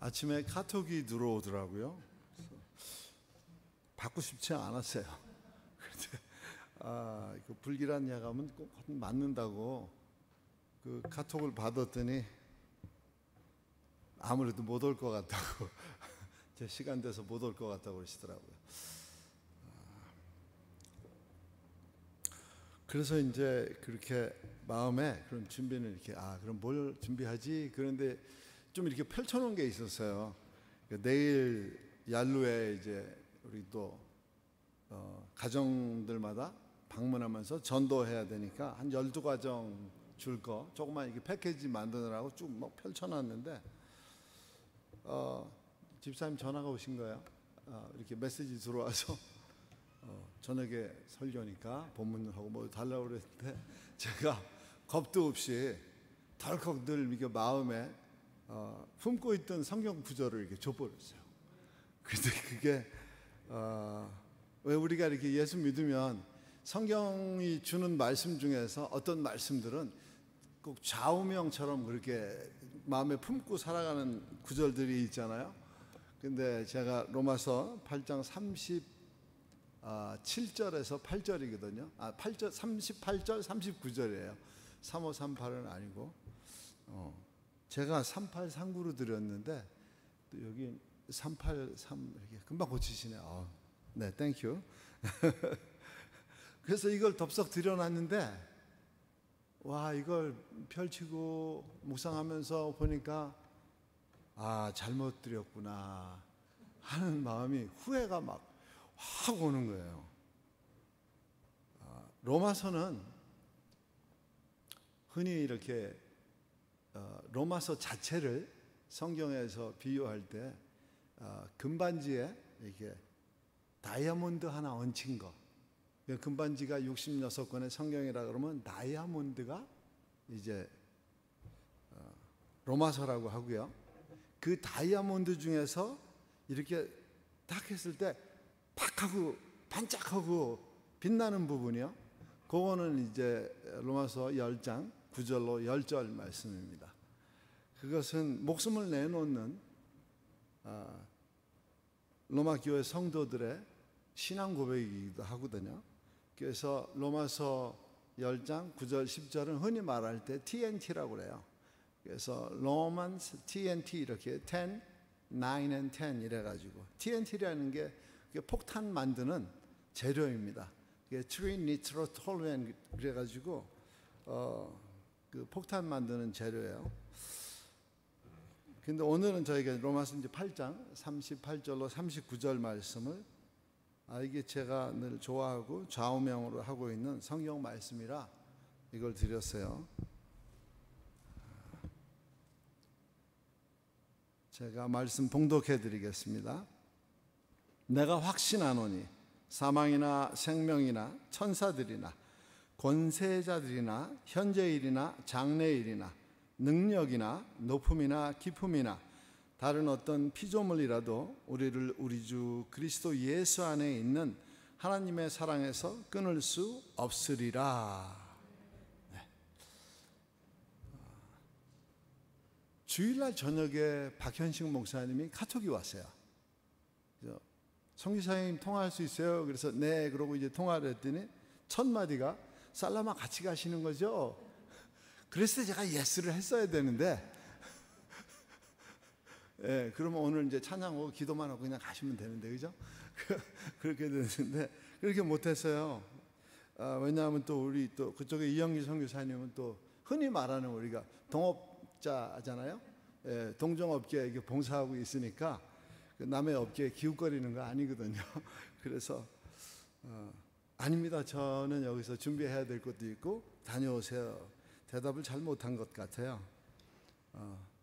아침에 카톡이 들어오더라고요. 그래서 받고 싶지 않았어요. 그런데 그 불길한 야감은 꼭 맞는다고 그 카톡을 받았더니 아무래도 못 올 것 같다고 제 시간 돼서 못 올 것 같다고 그러시더라고요. 그래서 이제 그렇게 마음에 그런 준비는 이렇게 그럼 뭘 준비하지? 그런데 좀 이렇게 펼쳐놓은 게 있었어요. 내일 얄루에 이제 우리 또 가정들마다 방문하면서 전도해야 되니까 한 12가정 줄 거 조그만 이렇게 패키지 만드느라고 쭉 막 펼쳐놨는데 집사님 전화가 오신 거예요. 이렇게 메시지 들어와서 저녁에 설교니까 본문하고 뭐 달라고 그랬는데 제가 겁도 없이 덜컥 늘 이게 마음에 품고 있던 성경 구절을 이렇게 줘버렸어요. 근데 그게 왜 우리가 이렇게 예수 믿으면 성경이 주는 말씀 중에서 어떤 말씀들은 꼭 좌우명처럼 그렇게 마음에 품고 살아가는 구절들이 있잖아요. 근데 제가 로마서 8장 37절에서 8절이거든요. 8절, 38절, 39절이에요. 3538은 아니고 제가 3839로 드렸는데 또 여기 383 이렇게 금방 고치시네요. 네, 땡큐. 그래서 이걸 덥석 드려놨는데 와, 이걸 펼치고 묵상하면서 보니까 잘못 드렸구나 하는 마음이 후회가 막 확 오는 거예요. 로마서는 흔히 이렇게 로마서 자체를 성경에서 비유할 때 금반지에 이렇게 다이아몬드 하나 얹힌 거, 금반지가 66권의 성경이라 그러면 다이아몬드가 이제 로마서라고 하고요. 그 다이아몬드 중에서 이렇게 딱 했을 때 팍 하고 반짝하고 빛나는 부분이요. 그거는 이제 로마서 10장 9절로 10절 말씀입니다. 그것은 목숨을 내놓는 로마 교회 성도들의 신앙 고백이기도 하거든요. 그래서 로마서 10장 9절 10절은 흔히 말할 때 TNT라고 그래요. 그래서 Romans TNT 이렇게 10, 9 and 10 이래가지고 TNT라는 게 폭탄 만드는 재료입니다. 트리니트로톨루엔 그래가지고 그 폭탄 만드는 재료예요. 근데 오늘은 저희가 로마서 이제 8장 38절로 39절 말씀을 이게 제가 늘 좋아하고 좌우명으로 하고 있는 성경 말씀이라 이걸 드렸어요. 제가 말씀 봉독해 드리겠습니다. 내가 확신하노니 사망이나 생명이나 천사들이나 권세자들이나 현재일이나 장래일이나 능력이나 높음이나 깊음이나 다른 어떤 피조물이라도 우리를 우리 주 그리스도 예수 안에 있는 하나님의 사랑에서 끊을 수 없으리라. 네. 주일날 저녁에 박현식 목사님이 카톡이 왔어요. 성기사님 통화할 수 있어요? 그래서 네, 그러고 이제 통화를 했더니 첫 마디가 살라마 같이 가시는 거죠? 그래서 제가 예스를 했어야 되는데 예, 그러면 오늘 이제 찬양하고 기도만 하고 그냥 가시면 되는데, 그죠? 그렇게 됐는데 그렇게 못했어요. 왜냐하면 또 우리 또 그쪽에 이영기 선교사님은 또 흔히 말하는 우리가 동업자잖아요. 예, 동종업계에 이렇게 봉사하고 있으니까 남의 업계에 기웃거리는 거 아니거든요. 그래서 아닙니다. 저는 여기서 준비해야 될 것도 있고 다녀오세요. 대답을 잘 못한 것 같아요.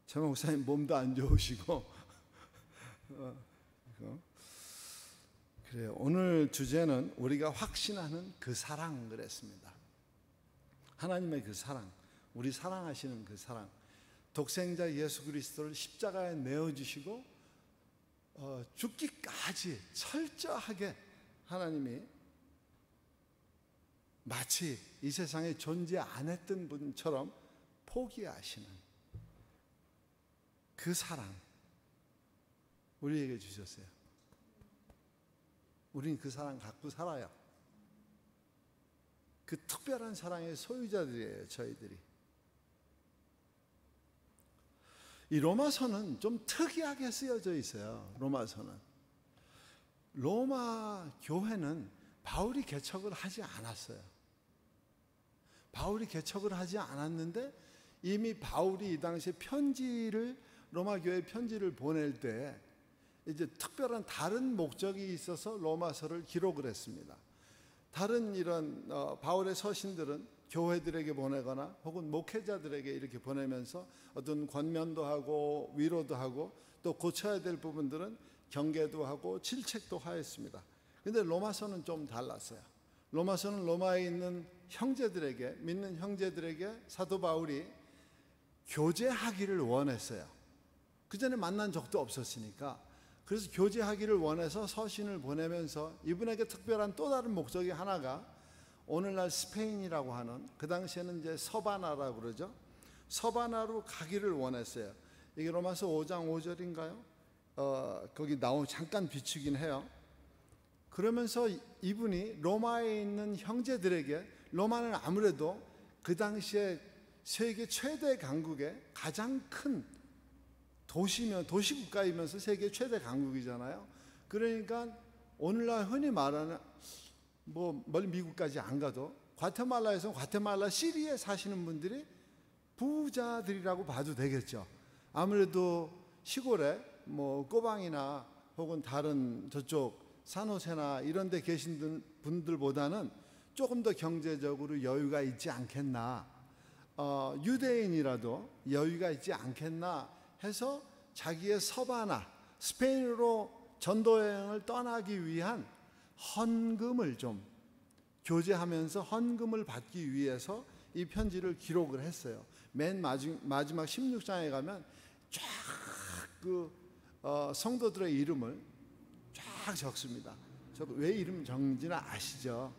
최 목사님 몸도 안 좋으시고 그래요. 오늘 주제는 우리가 확신하는 그 사랑 그랬습니다. 하나님의 그 사랑, 우리 사랑하시는 그 사랑, 독생자 예수 그리스도를 십자가에 내어주시고 죽기까지 철저하게 하나님이 마치 이 세상에 존재 안 했던 분처럼 포기하시는 그 사랑, 우리에게 주셨어요. 우리는 그 사랑 갖고 살아요. 그 특별한 사랑의 소유자들이에요, 저희들이. 이 로마서는 좀 특이하게 쓰여져 있어요. 로마 교회는 바울이 개척을 하지 않았어요. 바울이 개척을 하지 않았는데 이미 바울이 이 당시에 로마 교회 편지를 보낼 때 이제 특별한 다른 목적이 있어서 로마서를 기록을 했습니다. 다른 이런 바울의 서신들은 교회들에게 보내거나 혹은 목회자들에게 이렇게 보내면서 어떤 권면도 하고 위로도 하고 또 고쳐야 될 부분들은 경계도 하고 질책도 하였습니다. 그런데 로마서는 좀 달랐어요. 로마서는 로마에 있는 형제들에게, 믿는 형제들에게 사도 바울이 교제하기를 원했어요. 그 전에 만난 적도 없었으니까. 그래서 교제하기를 원해서 서신을 보내면서 이분에게 특별한 또 다른 목적이 하나가 오늘날 스페인이라고 하는, 그 당시에는 이제 서바나라고 그러죠. 서바나로 가기를 원했어요. 이게 로마서 5장 5절인가요? 거기 잠깐 비추긴 해요. 그러면서 이분이 로마에 있는 형제들에게, 로마는 아무래도 그 당시에 세계 최대 강국의 가장 큰 도시국가이면서 세계 최대 강국이잖아요. 그러니까 오늘날 흔히 말하는 멀리 미국까지 안 가도 과테말라에서 과테말라 시리에 사시는 분들이 부자들이라고 봐도 되겠죠. 아무래도 시골에 꼬방이나 혹은 다른 저쪽 산호세나 이런 데 계신 분들보다는 조금 더 경제적으로 여유가 있지 않겠나, 유대인이라도 여유가 있지 않겠나 해서 자기의 서바나, 스페인으로 전도여행을 떠나기 위한 헌금을 좀 교제하면서 헌금을 받기 위해서 이 편지를 기록을 했어요. 맨 마지막 16장에 가면 쫙 성도들의 이름을 쫙 적습니다. 왜 이름 적는지는 아시죠?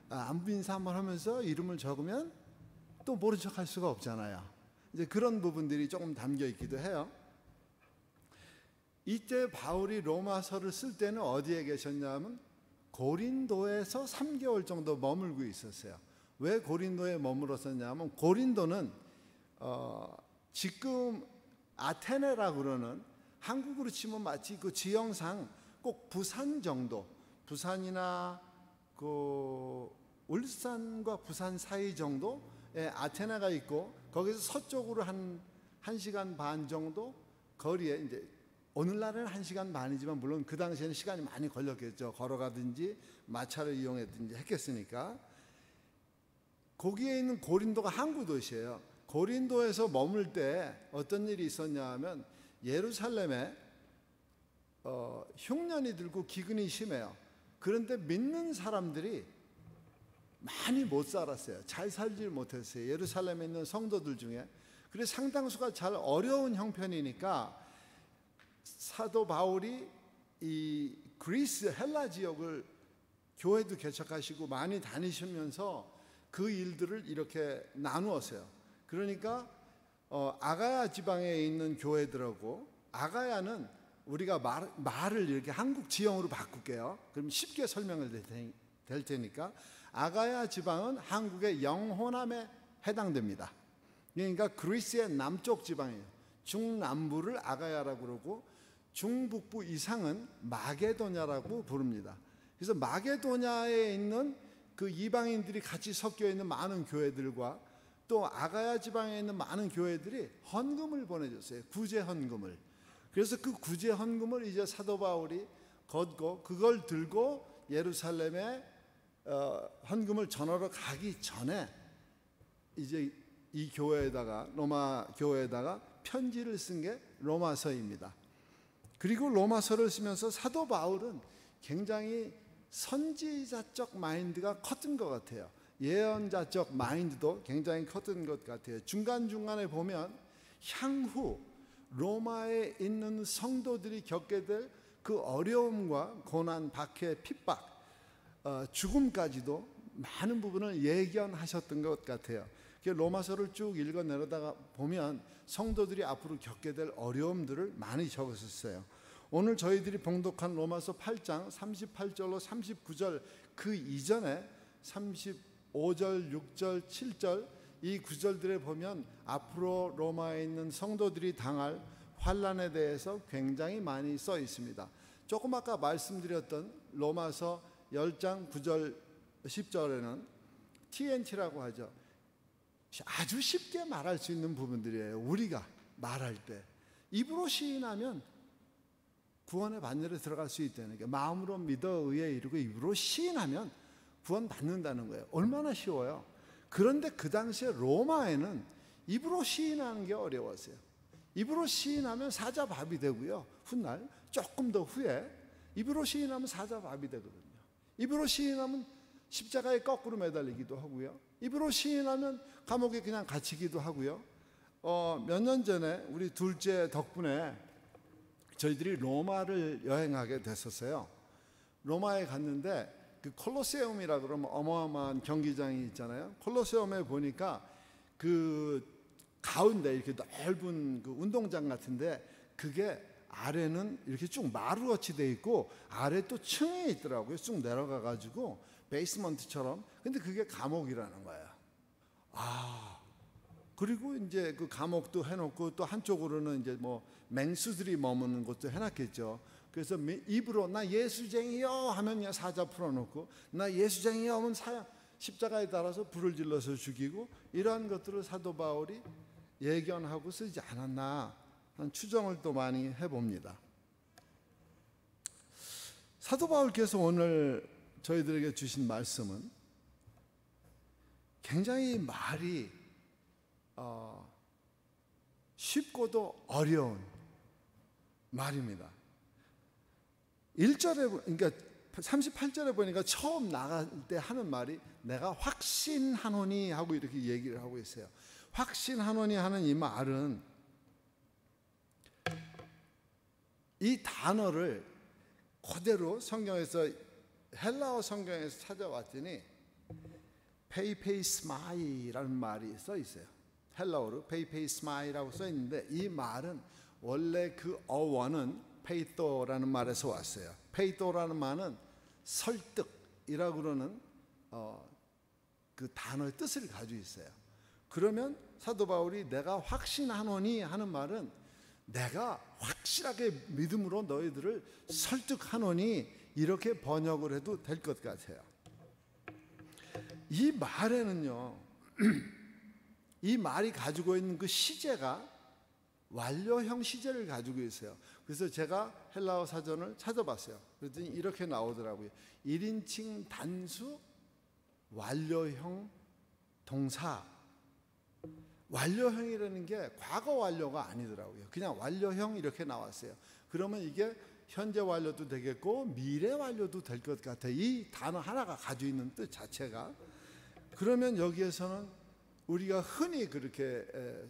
안부 인사 한번 하면서 이름을 적으면 또 모른 척 할 수가 없잖아요. 이제 그런 부분들이 조금 담겨 있기도 해요. 이때 바울이 로마서를 쓸 때는 어디에 계셨냐면 고린도에서 3개월 정도 머물고 있었어요. 왜 고린도에 머물었었냐면 고린도는 지금 아테네라고 그러는, 한국으로 치면 마치 그 지형상 꼭 부산 정도, 부산이나 그 울산과 부산 사이 정도에 아테네가 있고 거기서 서쪽으로 한 1시간 반 정도 거리에, 이제 오늘날은 1시간 반이지만 물론 그 당시에는 시간이 많이 걸렸겠죠. 걸어가든지 마차를 이용했든지 했겠으니까. 거기에 있는 고린도가 항구 도시예요. 고린도에서 머물 때 어떤 일이 있었냐 하면 예루살렘에 흉년이 들고 기근이 심해요. 그런데 믿는 사람들이 많이 못 살았어요. 잘 살질 못했어요. 예루살렘에 있는 성도들 중에. 그래서 상당수가 잘 어려운 형편이니까 사도 바울이 이 그리스 헬라 지역을 교회도 개척하시고 많이 다니시면서 그 일들을 이렇게 나누었어요. 그러니까 아가야 지방에 있는 교회들하고, 아가야는 우리가 말을 이렇게 한국 지형으로 바꿀게요. 그럼 쉽게 설명을 될 테니까 아가야 지방은 한국의 영호남에 해당됩니다. 그러니까 그리스의 남쪽 지방이에요. 중남부를 아가야라고 그러고 중북부 이상은 마게도냐라고 부릅니다. 그래서 마게도냐에 있는 그 이방인들이 같이 섞여 있는 많은 교회들과 또 아가야 지방에 있는 많은 교회들이 헌금을 보내줬어요. 구제 헌금을. 그래서 그 구제 헌금을 이제 사도 바울이 걷고 그걸 들고 예루살렘에 헌금을 전하러 가기 전에 이제 이 교회에다가, 로마 교회에다가 편지를 쓴 게 로마서입니다. 그리고 로마서를 쓰면서 사도 바울은 굉장히 선지자적 마인드가 컸던 것 같아요. 예언자적 마인드도 굉장히 컸던 것 같아요. 중간중간에 보면 향후 로마에 있는 성도들이 겪게 될 그 어려움과 고난, 박해, 핍박, 죽음까지도 많은 부분을 예견하셨던 것 같아요. 로마서를 쭉 읽어내려다가 보면 성도들이 앞으로 겪게 될 어려움들을 많이 적으셨어요. 오늘 저희들이 봉독한 로마서 8장 38절로 39절 그 이전에 35절, 6절, 7절 이 구절들에 보면 앞으로 로마에 있는 성도들이 당할 환난에 대해서 굉장히 많이 써 있습니다. 조금 아까 말씀드렸던 로마서 10장 9절 10절에는 TNT라고 하죠. 아주 쉽게 말할 수 있는 부분들이에요. 우리가 말할 때 입으로 시인하면 구원의 반열에 들어갈 수 있다는 게, 마음으로 믿어 의에 이르고 입으로 시인하면 구원 받는다는 거예요. 얼마나 쉬워요. 그런데 그 당시에 로마에는 입으로 시인하는 게 어려웠어요. 입으로 시인하면 사자밥이 되고요, 훗날 조금 더 후에 입으로 시인하면 사자밥이 되거든요. 입으로 시인하면 십자가에 거꾸로 매달리기도 하고요, 입으로 시인하면 감옥에 그냥 갇히기도 하고요. 몇 년 전에 우리 둘째 덕분에 저희들이 로마를 여행하게 됐었어요. 로마에 갔는데 그 콜로세움이라 그러면 어마어마한 경기장이 있잖아요. 콜로세움에 보니까 그 가운데 이렇게 넓은 그 운동장 같은데, 그게 아래는 이렇게 쭉 마루같이 돼 있고 아래 또 층이 있더라고요. 쭉 내려가 가지고 베이스먼트처럼. 근데 그게 감옥이라는 거예요. 그리고 이제 그 감옥도 해놓고 또 한쪽으로는 이제 뭐 맹수들이 머무는 곳도 해놨겠죠. 그래서 입으로 나 예수쟁이요 하면 사자 풀어놓고, 나 예수쟁이요 하면 십자가에 달아서 불을 질러서 죽이고, 이러한 것들을 사도 바울이 예견하고 쓰지 않았나 하는 추정을 또 많이 해봅니다. 사도 바울께서 오늘 저희들에게 주신 말씀은 굉장히 말이 쉽고도 어려운 말입니다. 1절에, 그러니까 38절에 보니까 처음 나갈 때 하는 말이 내가 확신하노니 하고 이렇게 얘기를 하고 있어요. 확신하노니 하는 이 말은, 이 단어를 그대로 성경에서, 헬라어 성경에서 찾아왔더니 페이페이스마이라는 말이 써 있어요. 헬라어로 페이페이스마이라고 써 있는데, 이 말은 원래 그 어원은 페이토라는 말에서 왔어요. 페이토라는 말은 설득이라고 그러는 그 단어의 뜻을 가지고 있어요. 그러면 사도 바울이 내가 확신하노니 하는 말은 내가 확실하게 믿음으로 너희들을 설득하노니, 이렇게 번역을 해도 될 것 같아요. 이 말에는요, 이 말이 가지고 있는 그 시제가 완료형 시제를 가지고 있어요. 그래서 제가 헬라어 사전을 찾아봤어요. 그랬더니 이렇게 나오더라고요. 1인칭 단수 완료형 동사. 완료형이라는 게 과거 완료가 아니더라고요. 그냥 완료형 이렇게 나왔어요. 그러면 이게 현재 완료도 되겠고 미래 완료도 될 것 같아요. 이 단어 하나가 가지고 있는 뜻 자체가. 그러면 여기에서는 우리가 흔히 그렇게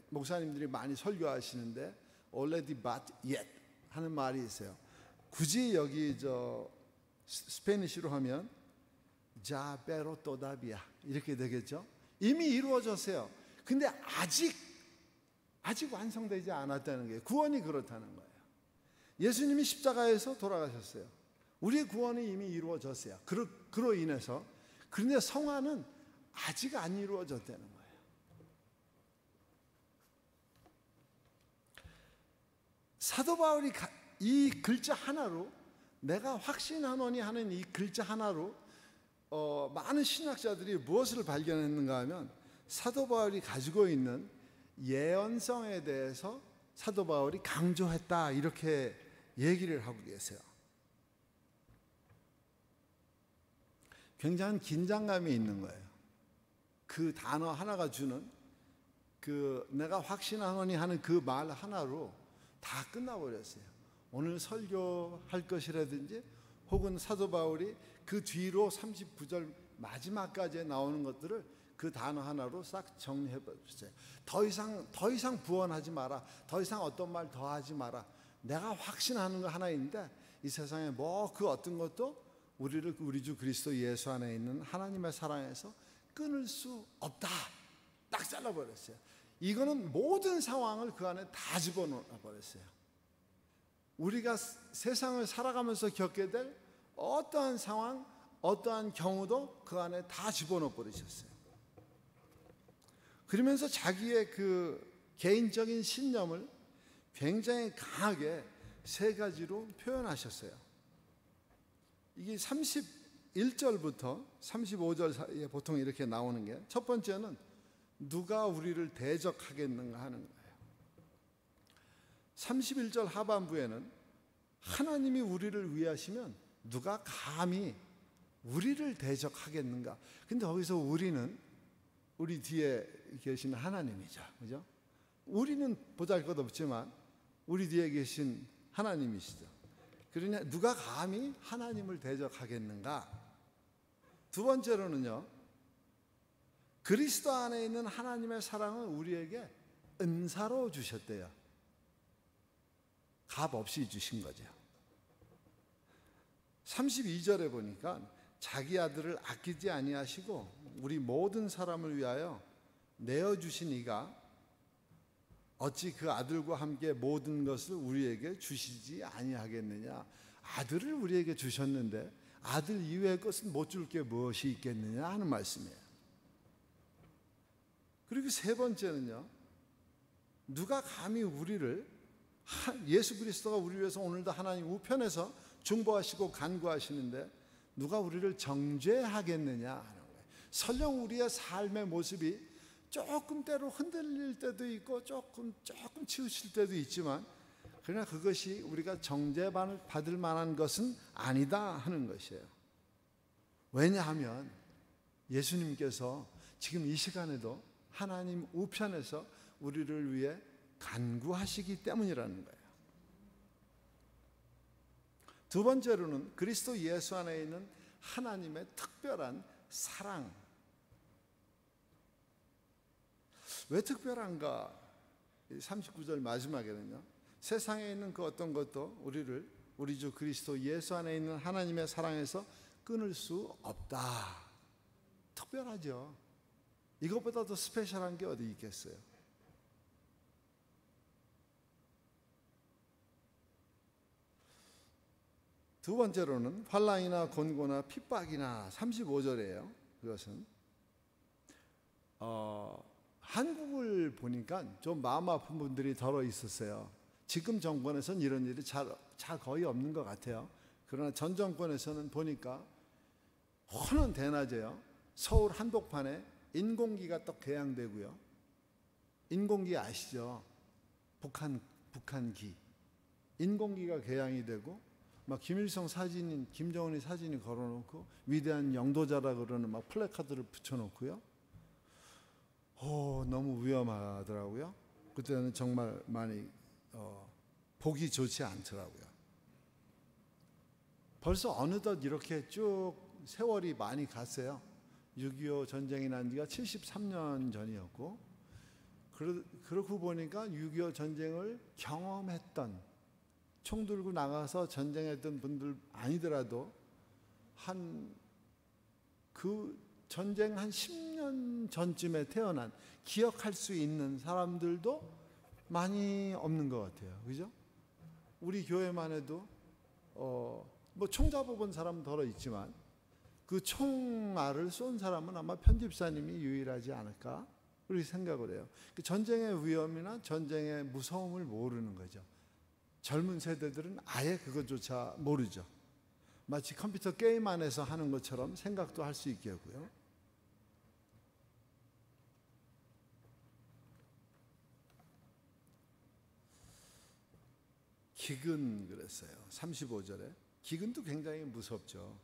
목사님들이 많이 설교하시는데 already but yet 하는 말이 있어요. 굳이 여기 스페니쉬로 하면 ya pero todavía 이렇게 되겠죠. 이미 이루어졌어요. 근데 아직 완성되지 않았다는 게 구원이 그렇다는 거예요. 예수님이 십자가에서 돌아가셨어요. 우리의 구원이 이미 이루어졌어요. 그로 인해서. 그런데 성화는 아직 안 이루어졌다는 거예요. 사도 바울이 이 글자 하나로, 내가 확신하노니 하는 이 글자 하나로 많은 신학자들이 무엇을 발견했는가 하면, 사도 바울이 가지고 있는 예언성에 대해서 사도 바울이 강조했다, 이렇게 얘기를 하고 계세요. 굉장한 긴장감이 있는 거예요. 그 단어 하나가 주는 그 내가 확신하노니 하는 그 말 하나로 다 끝나버렸어요. 오늘 설교할 것이라든지 혹은 사도 바울이 그 뒤로 39절 마지막까지 나오는 것들을 그 단어 하나로 싹 정리해 버렸어요. 더 이상 부언하지 마라. 더 이상 어떤 말 더 하지 마라. 내가 확신하는 거 하나 있는데 이 세상에 뭐 그 어떤 것도 우리를 우리 주 그리스도 예수 안에 있는 하나님의 사랑에서 끊을 수 없다. 딱 잘라버렸어요. 이거는 모든 상황을 그 안에 다 집어넣어 버렸어요. 우리가 세상을 살아가면서 겪게 될 어떠한 상황, 어떠한 경우도 그 안에 다 집어넣어 버리셨어요. 그러면서 자기의 그 개인적인 신념을 굉장히 강하게 세 가지로 표현하셨어요. 이게 31절부터 35절 사이에 보통 이렇게 나오는 게, 첫 번째는 누가 우리를 대적하겠는가 하는 거예요. 31절 하반부에는 하나님이 우리를 위하시면 누가 감히 우리를 대적하겠는가. 근데 거기서 우리는 우리 뒤에 계신 하나님이죠. 그죠? 우리는 보잘것없지만 우리 뒤에 계신 하나님이시죠. 그러냐, 누가 감히 하나님을 대적하겠는가? 두 번째로는요, 그리스도 안에 있는 하나님의 사랑은 우리에게 은사로 주셨대요. 값 없이 주신 거죠. 32절에 보니까 자기 아들을 아끼지 아니하시고 우리 모든 사람을 위하여 내어주신 이가 어찌 그 아들과 함께 모든 것을 우리에게 주시지 아니하겠느냐. 아들을 우리에게 주셨는데 아들 이외의 것은 못 줄 게 무엇이 있겠느냐 하는 말씀이에요. 그리고 세 번째는요, 누가 감히 우리를, 예수 그리스도가 우리 위해서 오늘도 하나님 우편에서 중보하시고 간구하시는데 누가 우리를 정죄하겠느냐 하는 거예요. 설령 우리의 삶의 모습이 조금 때로 흔들릴 때도 있고 조금 치우칠 때도 있지만, 그러나 그것이 우리가 정죄받을 만한 것은 아니다 하는 것이에요. 왜냐하면 예수님께서 지금 이 시간에도 하나님 우편에서 우리를 위해 간구하시기 때문이라는 거예요. 두 번째로는 그리스도 예수 안에 있는 하나님의 특별한 사랑. 왜 특별한가? 39절 마지막에는요, 세상에 있는 그 어떤 것도 우리를 우리 주 그리스도 예수 안에 있는 하나님의 사랑에서 끊을 수 없다. 특별하죠. 이것보다 더 스페셜한 게 어디 있겠어요? 두 번째로는 환난이나 곤고나 핍박이나, 35절이에요. 그것은 한국을 보니까 좀 마음 아픈 분들이 덜어 있었어요. 지금 정권에서는 이런 일이 잘 거의 없는 것 같아요. 그러나 전 정권에서는 보니까 환원 대낮에요, 서울 한복판에 인공기가 또 개양되고요. 인공기 아시죠? 북한기. 인공기가 개양이 되고 막 김일성 사진인, 김정은의 사진이 걸어놓고 위대한 영도자라 그러는 막 플래카드를 붙여놓고요. 너무 위험하더라고요. 그때는 정말 많이 보기 좋지 않더라고요. 벌써 어느덧 이렇게 쭉 세월이 많이 갔어요. 6.25 전쟁이 난 지가 73년 전이었고, 그렇고 보니까 6.25 전쟁을 경험했던, 총 들고 나가서 전쟁했던 분들 아니더라도 그 전쟁 한 10년 전쯤에 태어난, 기억할 수 있는 사람들도 많이 없는 것 같아요. 그죠? 우리 교회만 해도 뭐 총 잡아본 사람은 덜어 있지만 그 총알을 쏜 사람은 아마 편집사님이 유일하지 않을까 그렇게 생각을 해요. 그 전쟁의 위험이나 전쟁의 무서움을 모르는 거죠. 젊은 세대들은 아예 그것조차 모르죠. 마치 컴퓨터 게임 안에서 하는 것처럼 생각도 할 수 있게 하고요. 기근 그랬어요. 35절에. 기근도 굉장히 무섭죠.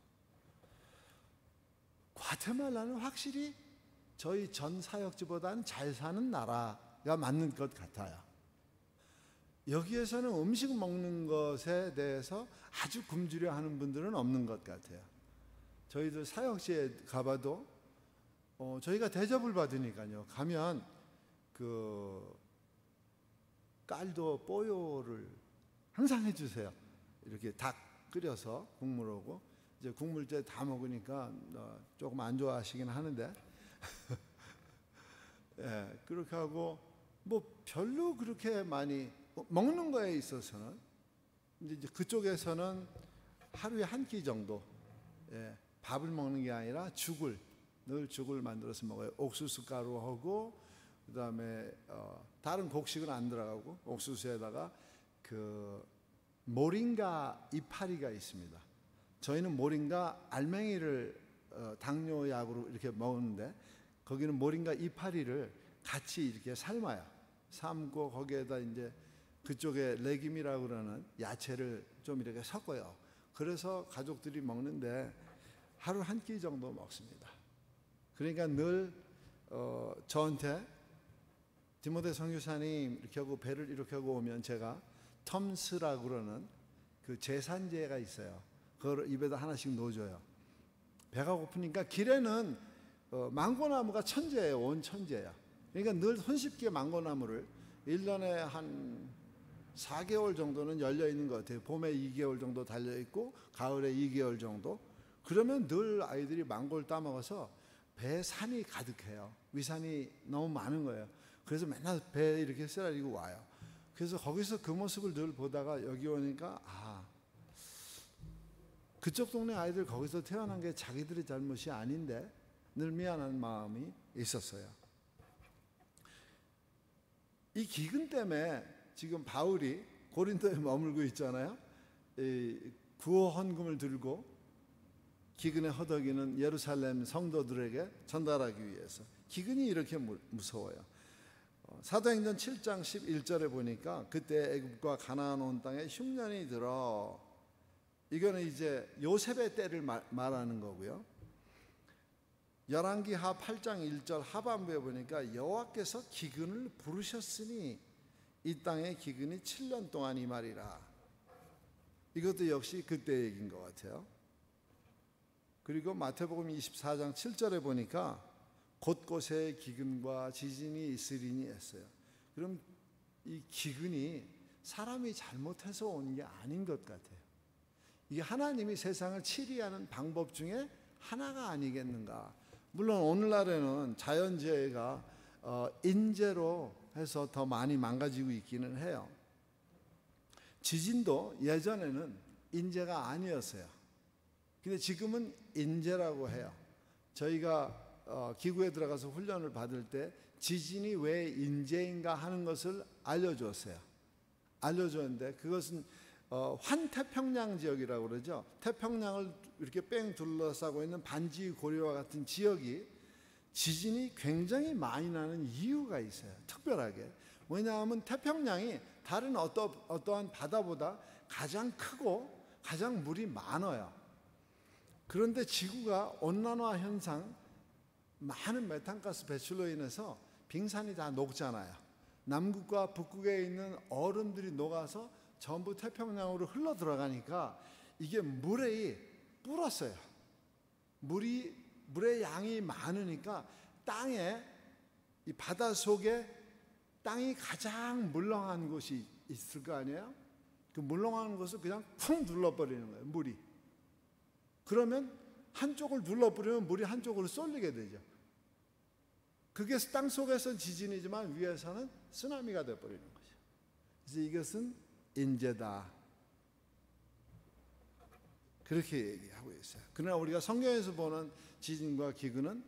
과테말라는 확실히 저희 전 사역지보다는 잘 사는 나라가 맞는 것 같아요. 여기에서는 음식 먹는 것에 대해서 아주 굶주려 하는 분들은 없는 것 같아요. 저희들 사역지에 가봐도 저희가 대접을 받으니까요. 가면 그 깔도 뽀요를 항상 해주세요. 이렇게 닭 끓여서 국물하고, 이제 국물째 다 먹으니까 조금 안 좋아하시긴 하는데 예, 그렇게 하고 뭐 별로 그렇게 많이 먹는 거에 있어서는 이제 그쪽에서는 하루에 한 끼 정도, 예, 밥을 먹는 게 아니라 늘 죽을 만들어서 먹어요. 옥수수 가루하고 그다음에 다른 곡식은 안 들어가고 옥수수에다가 그 모링가 이파리가 있습니다. 저희는 모링가 알맹이를 당뇨약으로 이렇게 먹는데 거기는 모링가 이파리를 같이 이렇게 삶고 거기에다 이제 그쪽에 레김이라고 그러는 야채를 좀 이렇게 섞어요. 그래서 가족들이 먹는데 하루 한 끼 정도 먹습니다. 그러니까 늘 저한테 디모데 선교사님 이렇게 하고 배를 이렇게 하고 오면 제가 텀스라고 그러는 그 제산제가 있어요. 그걸 입에다 하나씩 넣어줘요. 배가 고프니까 길에는 망고나무가 천재예요. 온 천재야. 그러니까 늘 손쉽게 망고나무를 1년에 한 4개월 정도는 열려 있는 것 같아요. 봄에 2개월 정도 달려 있고 가을에 2개월 정도. 그러면 늘 아이들이 망고를 따먹어서 배에 산이 가득해요. 위산이 너무 많은 거예요. 그래서 맨날 배에 이렇게 쓰라리고 와요. 그래서 거기서 그 모습을 늘 보다가 여기 오니까 그쪽 동네 아이들 거기서 태어난 게 자기들의 잘못이 아닌데 늘 미안한 마음이 있었어요. 이 기근 때문에 지금 바울이 고린도에 머물고 있잖아요. 구호 헌금을 들고 기근에 허덕이는 예루살렘 성도들에게 전달하기 위해서. 기근이 이렇게 무서워요. 사도행전 7장 11절에 보니까 그때 애굽과 가나안 온 땅에 흉년이 들어, 이거는 이제 요셉의 때를 말하는 거고요. 열왕기하 8장 1절 하반부에 보니까 여호와께서 기근을 부르셨으니 이 땅의 기근이 7년 동안 이 말이라. 이것도 역시 그때 얘기인 것 같아요. 그리고 마태복음 24장 7절에 보니까 곳곳에 기근과 지진이 있으리니 했어요. 그럼 이 기근이 사람이 잘못해서 오는 게 아닌 것 같아요. 이게 하나님이 세상을 치리하는 방법 중에 하나가 아니겠는가. 물론 오늘날에는 자연재해가 인재로 해서 더 많이 망가지고 있기는 해요. 지진도 예전에는 인재가 아니었어요. 근데 지금은 인재라고 해요. 저희가 기구에 들어가서 훈련을 받을 때 지진이 왜 인재인가 하는 것을 알려줬어요. 알려줬는데 그것은 환태평양 지역이라고 그러죠. 태평양을 이렇게 뺑 둘러싸고 있는 반지 고리와 같은 지역이 지진이 굉장히 많이 나는 이유가 있어요. 특별하게. 왜냐하면 태평양이 다른 어떠한 바다보다 가장 크고 가장 물이 많아요. 그런데 지구가 온난화 현상, 많은 메탄가스 배출로 인해서 빙산이 다 녹잖아요. 남극과 북극에 있는 얼음들이 녹아서 전부 태평양으로 흘러 들어가니까 이게 물이 불었어요. 물의 양이 많으니까 땅에, 이 바다 속에 땅이 가장 물렁한 곳이 있을 거 아니에요? 그 물렁한 곳을 그냥 쿵 눌러버리는 거예요, 물이. 그러면 한쪽을 눌러버리면 물이 한쪽으로 쏠리게 되죠. 그게 땅 속에서는 지진이지만 위에서는 쓰나미가 되어버리는 거죠. 그래서 이것은 인재다, 그렇게 얘기하고 있어요. 그러나 우리가 성경에서 보는 지진과 기근은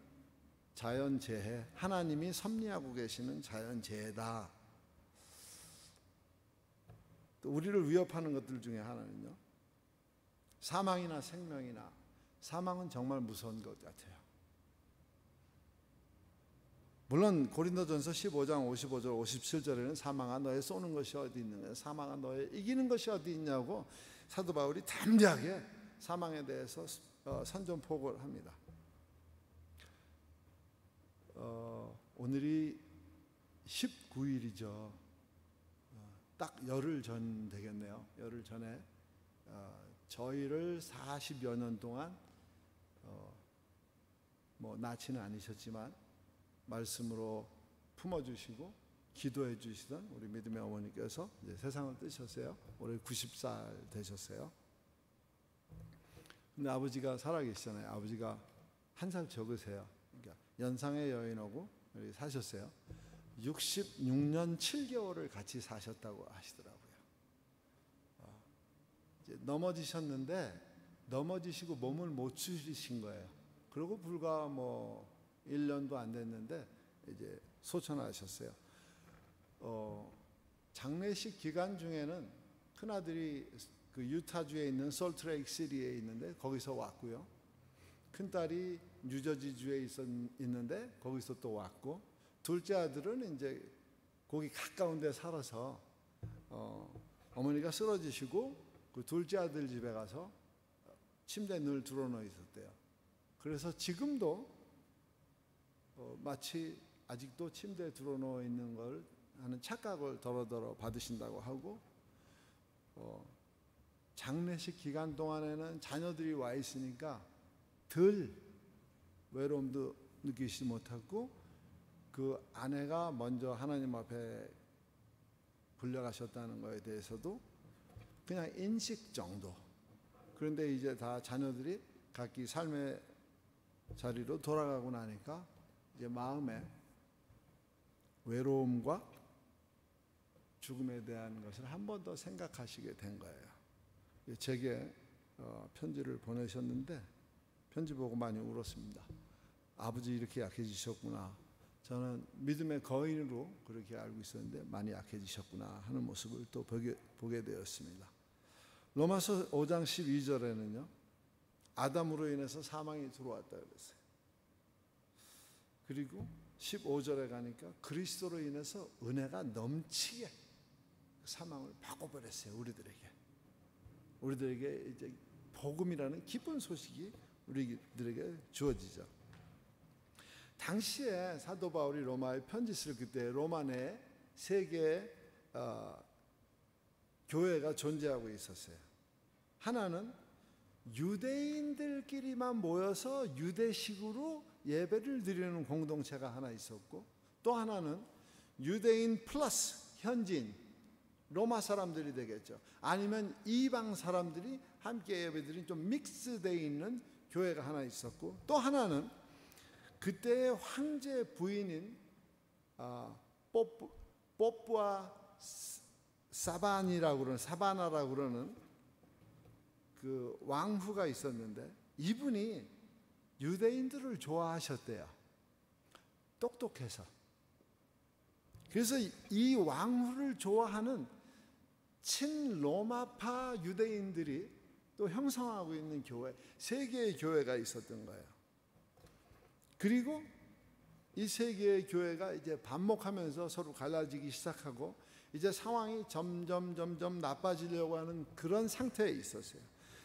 자연재해, 하나님이 섭리하고 계시는 자연재해다. 또 우리를 위협하는 것들 중에 하나는요, 사망이나 생명이나, 사망은 정말 무서운 것 같아요. 물론 고린도전서 15장 55절 57절에는 사망아 너의 쏘는 것이 어디 있느냐, 사망아 너의 이기는 것이 어디 있냐고 사도 바울이 담대하게 사망에 대해서 선전포고를 합니다. 오늘이 19일이죠. 딱 열흘 전 되겠네요. 열흘 전에 저희를 40여 년 동안 낳지는 않으셨지만 말씀으로 품어주시고 기도해 주시던 우리 믿음의 어머니께서 이제 세상을 뜨셨어요. 올해 90살 되셨어요. 근데 아버지가 살아계시잖아요. 아버지가 한 살 적으세요. 그러니까 연상의 여인하고 사셨어요. 66년 7개월을 같이 사셨다고 하시더라고요. 이제 넘어지시고 몸을 못 추리신 거예요. 그리고 불과 뭐 1년도 안 됐는데 이제 소천하셨어요. 장례식 기간 중에는 큰아들이 그 유타주에 있는 솔트레이크 시티에 있는데 거기서 왔고요. 큰딸이 뉴저지주에 있는데 거기서 또 왔고, 둘째 아들은 이제 거기 가까운 데 살아서 어머니가 쓰러지시고 그 둘째 아들 집에 가서 침대에 늘 드러누워 있었대요. 그래서 지금도 마치 아직도 침대에 드러누워 있는 걸 하는 착각을 더러더러 받으신다고 하고, 장례식 기간 동안에는 자녀들이 와 있으니까 덜 외로움도 느끼지 못하고, 그 아내가 먼저 하나님 앞에 불려가셨다는 것에 대해서도 그냥 인식 정도. 그런데 이제 다 자녀들이 각기 삶의 자리로 돌아가고 나니까 이제 마음에 외로움과 죽음에 대한 것을 한 번 더 생각하시게 된 거예요. 제게 편지를 보내셨는데 편지 보고 많이 울었습니다. 아버지 이렇게 약해지셨구나. 저는 믿음의 거인으로 그렇게 알고 있었는데 많이 약해지셨구나 하는 모습을 또 보게 되었습니다. 로마서 5장 12절에는요. 아담으로 인해서 사망이 들어왔다 그랬어요. 그리고 15절에 가니까 그리스도로 인해서 은혜가 넘치게 사망을 바꿔버렸어요. 우리들에게 이제 복음이라는 기쁜 소식이 우리들에게 주어지죠. 당시에 사도 바울이 로마에 편지 쓸 그때 로마 내 세 개의 교회가 존재하고 있었어요. 하나는 유대인들끼리만 모여서 유대식으로 예배를 드리는 공동체가 하나 있었고, 또 하나는 유대인 플러스 현지인 로마 사람들이 되겠죠. 아니면 이방 사람들이 함께 예배드린 좀 믹스되어 있는 교회가 하나 있었고, 또 하나는 그때의 황제 부인인 뽀뿌아 사바나라고 그러는 그 왕후가 있었는데, 이분이 유대인들을 좋아하셨대요. 똑똑해서. 그래서 이 왕후를 좋아하는 친로마파 유대인들이 또 형성하고 있는 교회, 세 개의 교회가 있었던 거예요. 그리고 이 세 개의 교회가 이제 반목하면서 서로 갈라지기 시작하고 이제 상황이 점점 나빠지려고 하는 그런 상태에 있었어요.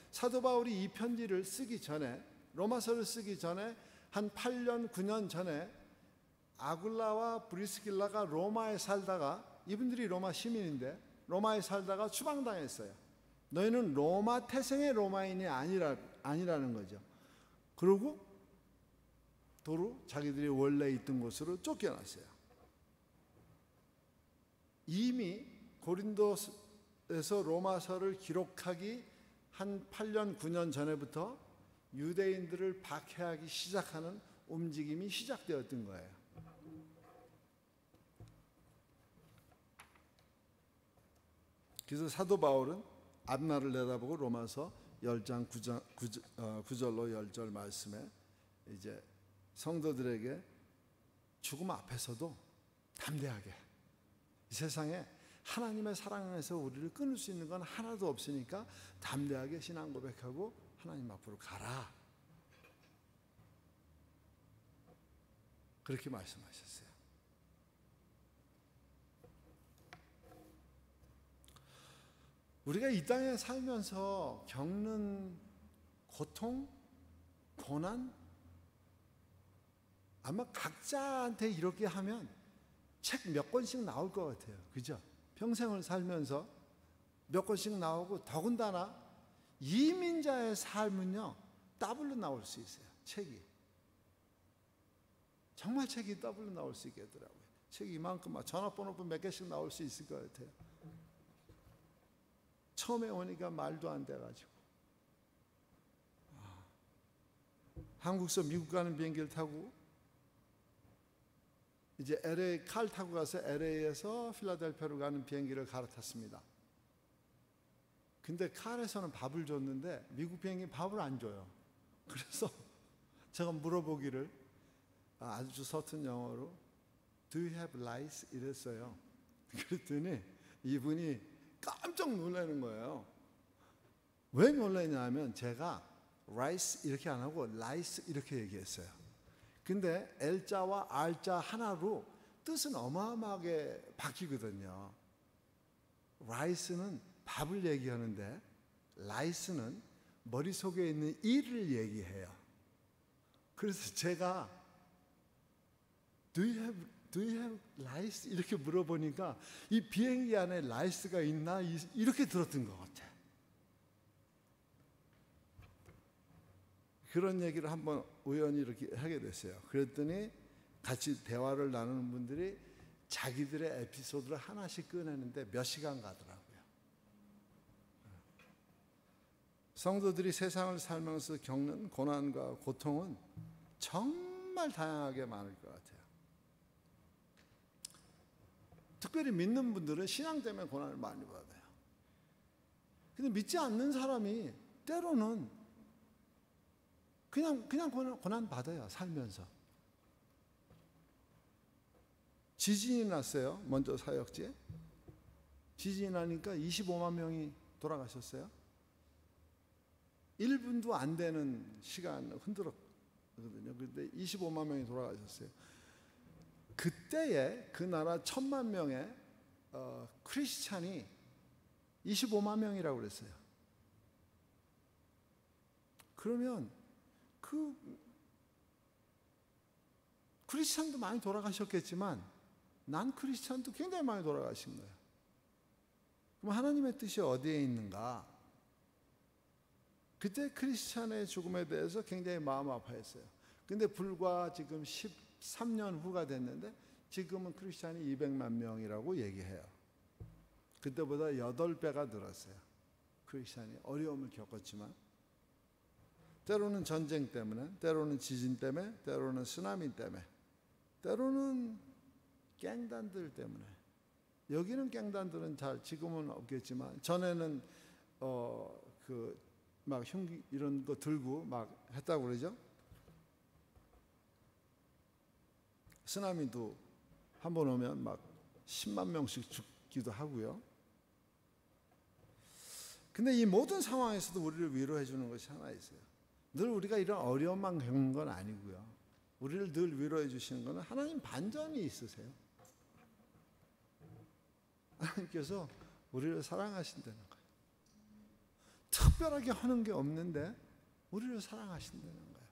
사도 바울이 이 편지를 쓰기 전에, 로마서를 쓰기 전에 한 8년 9년 전에 아굴라와 브리스길라가 로마에 살다가, 이분들이 로마 시민인데 로마에 살다가 추방당했어요. 너희는 로마 태생의 로마인이 아니라는 거죠. 그리고 도로 자기들이 원래 있던 곳으로 쫓겨났어요. 이미 고린도에서 로마서를 기록하기 한 8년 9년 전에부터 유대인들을 박해하기 시작하는 움직임이 시작되었던 거예요. 그래서 사도 바울은 앞날을 내다보고 로마서 10장 9절로 10절 말씀에 이제 성도들에게 죽음 앞에서도 담대하게, 이 세상에 하나님의 사랑에서 우리를 끊을 수 있는 건 하나도 없으니까 담대하게 신앙 고백하고 하나님 앞으로 가라, 그렇게 말씀하셨어요. 우리가 이 땅에 살면서 겪는 고통, 고난, 아마 각자한테 이렇게 하면 책 몇 권씩 나올 것 같아요. 그죠? 평생을 살면서 몇 권씩 나오고, 더군다나 이민자의 삶은요 더블로 나올 수 있어요. 책이 정말 책이 더블로 나올 수 있겠더라고요. 책이 이만큼 전화번호 몇 개씩 나올 수 있을 것 같아요. 처음에 오니까 말도 안 돼가지고 한국에서 미국 가는 비행기를 타고 이제 LA 칼 타고 가서 LA에서 필라델피아로 가는 비행기를 갈아탔습니다. 근데 칸에서는 밥을 줬는데 미국 비행기 밥을 안 줘요. 그래서 제가 물어보기를 아주 서툰 영어로 Do you have rice? 이랬어요. 그랬더니 이분이 깜짝 놀라는 거예요. 왜 놀라냐면 제가 rice 이렇게 안 하고 rice 이렇게 얘기했어요. 근데 L자와 R자 하나로 뜻은 어마어마하게 바뀌거든요. rice는 밥을 얘기하는데 rice는 머릿속에 있는 일을 얘기해요. 그래서 제가 Do you have rice? 이렇게 물어보니까 이 비행기 안에 라이스가 있나? 이렇게 들었던 것 같아요. 그런 얘기를 한번 우연히 이렇게 하게 됐어요. 그랬더니 같이 대화를 나누는 분들이 자기들의 에피소드를 하나씩 꺼내는데 몇 시간 가더라고요. 성도들이 세상을 살면서 겪는 고난과 고통은 정말 다양하게 많을 것 같아요. 특별히 믿는 분들은 신앙 때문에 고난을 많이 받아요. 근데 믿지 않는 사람이 때로는 그냥 고난 받아요. 살면서. 지진이 났어요. 먼저 사역지에. 지진이 나니까 25만 명이 돌아가셨어요. 1분도 안 되는 시간 흔들었거든요. 그런데 25만 명이 돌아가셨어요. 그때에 그 나라 1,000만 명의 크리스찬이 25만 명이라고 그랬어요. 그러면 그 크리스찬도 많이 돌아가셨겠지만 난 크리스찬도 굉장히 많이 돌아가신 거예요. 그럼 하나님의 뜻이 어디에 있는가? 그때 크리스찬의 죽음에 대해서 굉장히 마음 아파했어요. 근데 불과 지금 13년 후가 됐는데 지금은 크리스찬이 200만 명이라고 얘기해요. 그때보다 8배가 늘었어요. 크리스찬이 어려움을 겪었지만 때로는 전쟁 때문에, 때로는 지진 때문에, 때로는 쓰나미 때문에, 때로는 갱단들 때문에. 여기는 갱단들은 잘 지금은 없겠지만 전에는 막 흉기 이런 거 들고 막 했다고 그러죠. 쓰나미도 한 번 오면 막 10만 명씩 죽기도 하고요. 근데 이 모든 상황에서도 우리를 위로해 주는 것이 하나 있어요. 늘 우리가 이런 어려움만 겪는 건 아니고요. 우리를 늘 위로해 주시는 것은 하나님 반전이 있으세요. 하나님께서 우리를 사랑하신다는 거예요. 특별하게 하는 게 없는데 우리를 사랑하신다는 거예요.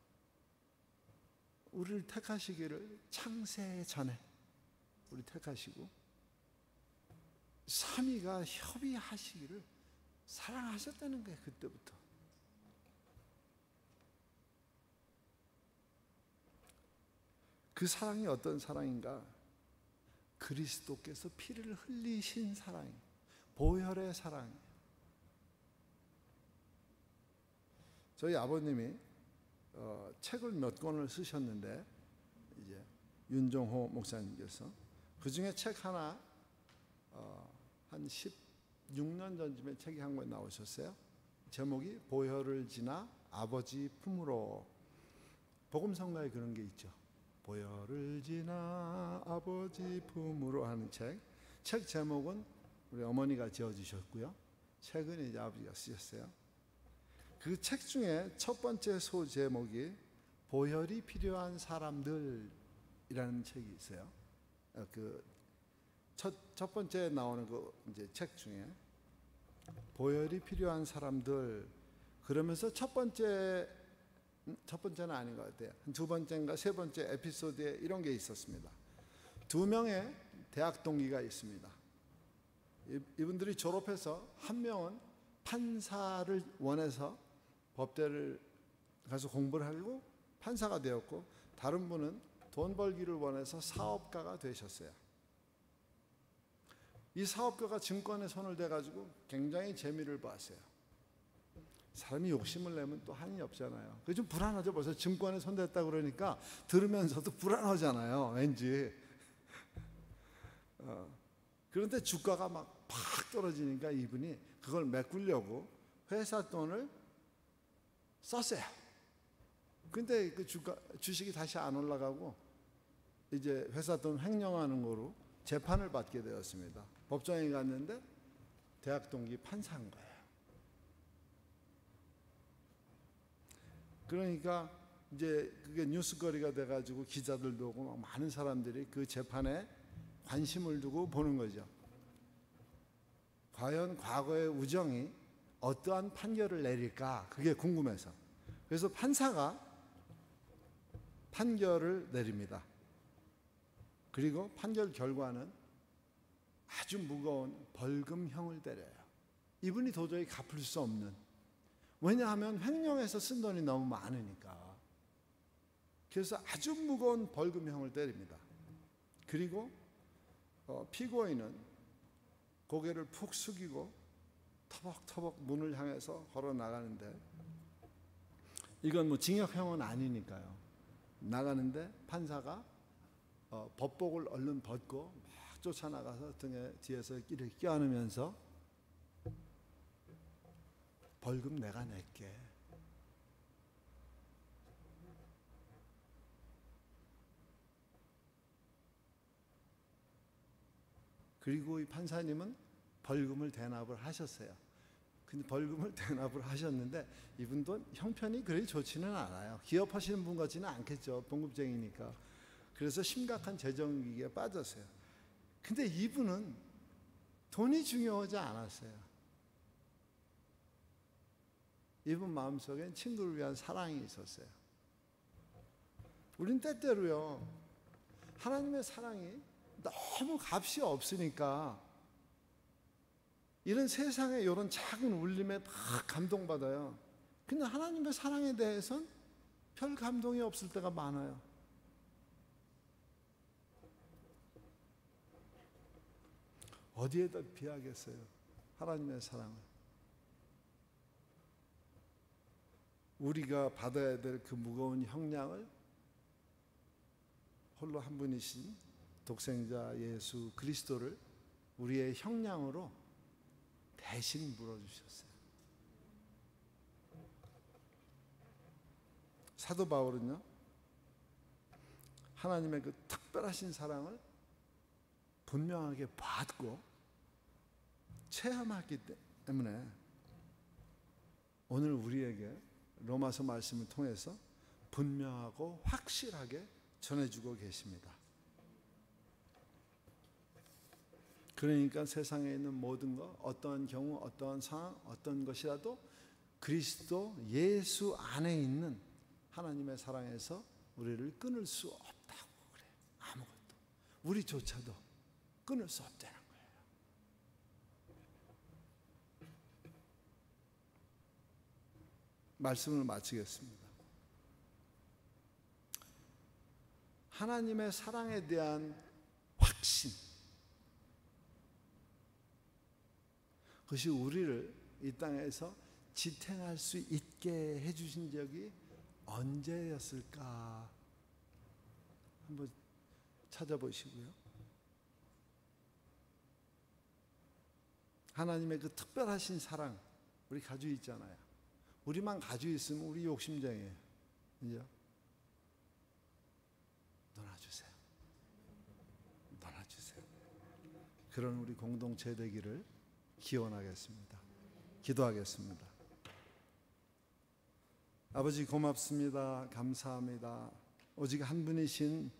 우리를 택하시기를 창세 전에 우리 택하시고 삼위가 협의하시기를 사랑하셨다는 거예요. 그때부터. 그 사랑이 어떤 사랑인가? 그리스도께서 피를 흘리신 사랑이에요. 보혈의 사랑이에요. 저희 아버님이 책을 몇 권을 쓰셨는데 이제 윤종호 목사님께서 그 중에 책 하나 한 16년 전쯤에 책이 한 권 나오셨어요. 제목이 보혈을 지나 아버지 품으로. 복음성가에 그런 게 있죠. 보혈을 지나 아버지 품으로 하는 책. 책 제목은 우리 어머니가 지어주셨고요. 책은 이제 아버지가 쓰셨어요. 그 책 중에 첫 번째 소 제목이 보혈이 필요한 사람들이라는 책이 있어요. 그 첫 번째 나오는 그 이제 책 중에 보혈이 필요한 사람들 그러면서 첫 번째는 아닌 것 같아요. 두 번째인가 세 번째 에피소드에 이런 게 있었습니다. 2명의 대학 동기가 있습니다. 이분들이 졸업해서 한 명은 판사를 원해서 법대를 가서 공부를 하고 판사가 되었고 다른 분은 돈 벌기를 원해서 사업가가 되셨어요. 이 사업가가 증권에 손을 대가지고 굉장히 재미를 봤어요. 사람이 욕심을 내면 또 한이 없잖아요. 그게 좀 불안하죠. 벌써 증권에 손댔다 그러니까 들으면서도 불안하잖아요. 왠지. 그런데 주가가 막 팍 떨어지니까 이분이 그걸 메꾸려고 회사 돈을 썼어요. 근데 그 주식이 다시 안 올라가고 이제 회사 돈 횡령하는 거로 재판을 받게 되었습니다. 법정에 갔는데 대학 동기 판사인 거예요. 그러니까 이제 그게 뉴스거리가 돼가지고 기자들도 오고 막 많은 사람들이 그 재판에 관심을 두고 보는 거죠. 과연 과거의 우정이 어떠한 판결을 내릴까, 그게 궁금해서. 그래서 판사가 판결을 내립니다. 그리고 판결 결과는 아주 무거운 벌금형을 때려요. 이분이 도저히 갚을 수 없는, 왜냐하면 횡령해서 쓴 돈이 너무 많으니까. 그래서 아주 무거운 벌금형을 때립니다. 그리고 피고인은 고개를 푹 숙이고 터벅터벅 문을 향해서 걸어 나가는데, 이건 뭐 징역형은 아니니까요. 나가는데 판사가 법복을 얼른 벗고 막 쫓아나가서 등에 뒤에서 이렇게 껴안으면서 벌금 내가 낼게. 그리고 이 판사님은 벌금을 대납을 하셨어요. 근데 벌금을 대납을 하셨는데 이분도 형편이 그리 좋지는 않아요. 기업하시는 분 같지는 않겠죠. 봉급쟁이니까. 그래서 심각한 재정 위기에 빠졌어요. 근데 이분은 돈이 중요하지 않았어요. 이분 마음속엔 친구를 위한 사랑이 있었어요. 우린 때때로요, 하나님의 사랑이 너무 값이 없으니까 이런 세상의 이런 작은 울림에 막 감동받아요. 근데 하나님의 사랑에 대해서는 별 감동이 없을 때가 많아요. 어디에다 비하겠어요, 하나님의 사랑을. 우리가 받아야 될 그 무거운 형량을 홀로 한 분이신 독생자 예수 그리스도를 우리의 형량으로 대신 물어주셨어요. 사도 바울은요, 하나님의 그 특별하신 사랑을 분명하게 받고 체험했기 때문에 오늘 우리에게 로마서 말씀을 통해서 분명하고 확실하게 전해주고 계십니다. 그러니까 세상에 있는 모든 것, 어떠한 경우, 어떠한 상황, 어떤 것이라도 그리스도 예수 안에 있는 하나님의 사랑에서 우리를 끊을 수 없다고 그래요. 아무것도. 우리조차도 끊을 수 없다는 거예요. 말씀을 마치겠습니다. 하나님의 사랑에 대한 확신, 그것이 우리를 이 땅에서 지탱할 수 있게 해주신 적이 언제였을까 한번 찾아보시고요. 하나님의 그 특별하신 사랑 우리 가지고 있잖아요. 우리만 가지고 있으면 우리 욕심쟁이에요. 이제 놀아주세요. 놀아주세요. 그런 우리 공동체 되기를 기원하겠습니다. 기도하겠습니다. 아버지 고맙습니다. 감사합니다. 오직 한 분이신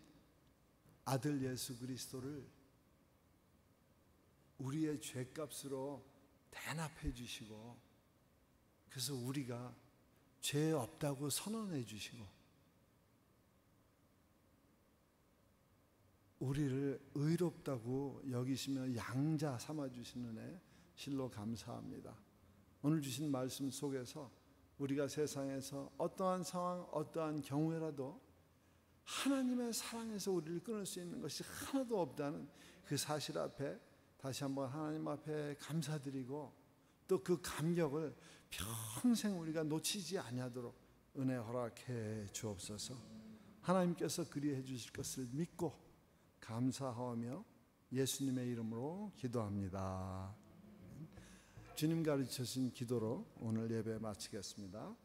아들 예수 그리스도를 우리의 죄값으로 대납해 주시고, 그래서 우리가 죄 없다고 선언해 주시고 우리를 의롭다고 여기시며 양자 삼아 주시는 애 실로 감사합니다. 오늘 주신 말씀 속에서 우리가 세상에서 어떠한 상황, 어떠한 경우에라도 하나님의 사랑에서 우리를 끊을 수 있는 것이 하나도 없다는 그 사실 앞에 다시 한번 하나님 앞에 감사드리고, 또 그 감격을 평생 우리가 놓치지 아니하도록 은혜 허락해 주옵소서. 하나님께서 그리해 주실 것을 믿고 감사하며 예수님의 이름으로 기도합니다. 주님 가르치신 기도로 오늘 예배 마치겠습니다.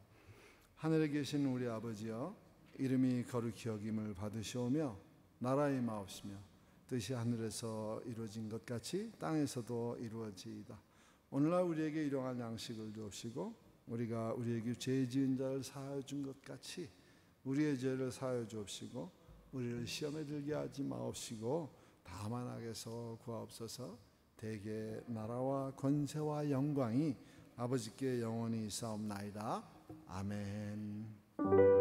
하늘에 계신 우리 아버지여, 이름이 거룩히 여김을 받으시오며 나라가 임하옵시며 뜻이 하늘에서 이루어진 것 같이 땅에서도 이루어지이다. 오늘날 우리에게 일용할 양식을 주옵시고 우리가 우리에게 죄 지은 자를 사하여 준 것 같이 우리의 죄를 사하여 주옵시고 우리를 시험에 들게 하지 마옵시고 다만 악에서 구하옵소서. 대개 나라와 권세와 영광이 아버지께 영원히 있사옵나이다. 아멘.